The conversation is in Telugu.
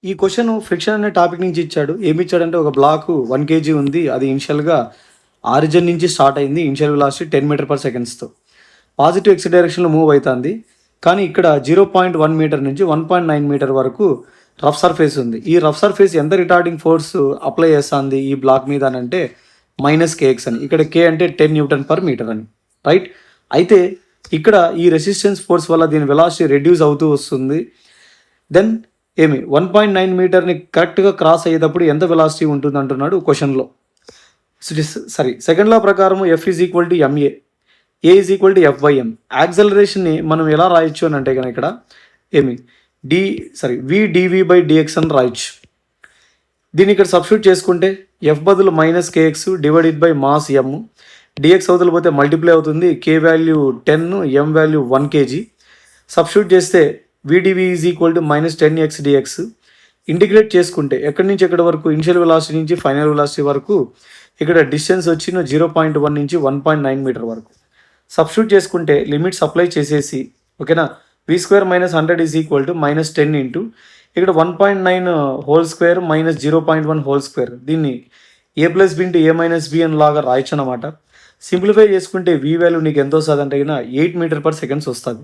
ఈ క్వశ్చన్ ఫ్రిక్షన్ అనే టాపిక్ నుంచి ఇచ్చాడు. ఏమి ఇచ్చాడంటే ఒక బ్లాక్ 1 కేజీ ఉంది. అది ఇనిషియల్‌గా ఆరిజిన్ నుంచి స్టార్ట్ అయింది. ఇనిషియల్ వెలాసిటీ 10 మీటర్ పర్ సెకండ్స్‌తో. పాజిటివ్ ఎక్స్ డైరెక్షన్‌లో మూవ్ అయితాంది. కానీ ఇక్కడ 0.1 మీటర్ నుంచి 1.9 మీటర్ వరకు రఫ్ సర్ఫేస్ ఉంది. ఈ రఫ్ సర్ఫేస్ ఎంత రిటార్డింగ్ ఫోర్స్ అప్లై చేస్తుంది ఈ బ్లాక్ మీద అని అంటే -kx అని. ఇక్కడ k అంటే 10 న్యూటన్ పర్ మీటర్ అని. రైట్? అయితే ఇక్కడ ఈ రెసిస్టెన్స్ ఫోర్స్ వల్ల దీని వెలాసిటీ రెడ్యూస్ అవుతూ వస్తుంది. దెన్ 1.9 మీటర్ని కరెక్ట్గా క్రాస్ అయ్యేటప్పుడు ఎంత వెలాసిటీ ఉంటుంది అంటున్నాడు క్వశ్చన్లో. సెకండ్ లా ప్రకారం F is equal to ma, a is equal to f/m. యాక్సలరేషన్ని మనం ఎలా రాయొచ్చు అని అంటే కనుక ఇక్కడ v/dv/dx అని రాయొచ్చు. దీన్ని ఇక్కడ సబ్స్టిట్యూట్ చేసుకుంటే f బదులు -kx divided by mass m, dx అవతల పోతే మల్టిప్లై అవుతుంది. k value 10, m value 1 kg. Substitute చేస్తే vdv is equal to -10x dx. Integrate చేసుకుంటే ఎక్కడి నుంచి ఎక్కడి వరకు ఇనిషియల్ వెలాసిటీ నుంచి ఫైనల్ వెలాసిటీ వరకు ఇక్కడ డిస్టెన్స్ వచ్చిన 0.1 నుంచి 1.9 మీటర్ వరకు. సబ్స్టిట్యూట్ చేసుకుంటే లిమిట్స్ అప్లై చేసేసి ఓకేనా, v² - 100 is equal to -10 into ఇక్కడ 1.9 హోల్ స్క్వేర్ -0.1 హోల్ స్క్వేర్. దీన్ని a + b into a - b అని లాగా రాయొచ్చు అనమాట. సింప్లిఫై చేసుకుంటే v వాల్యూ నీకు ఎంత వస్తుంది అంటే 8 మీటర్ పర్ సెకండ్స్ వస్తుంది.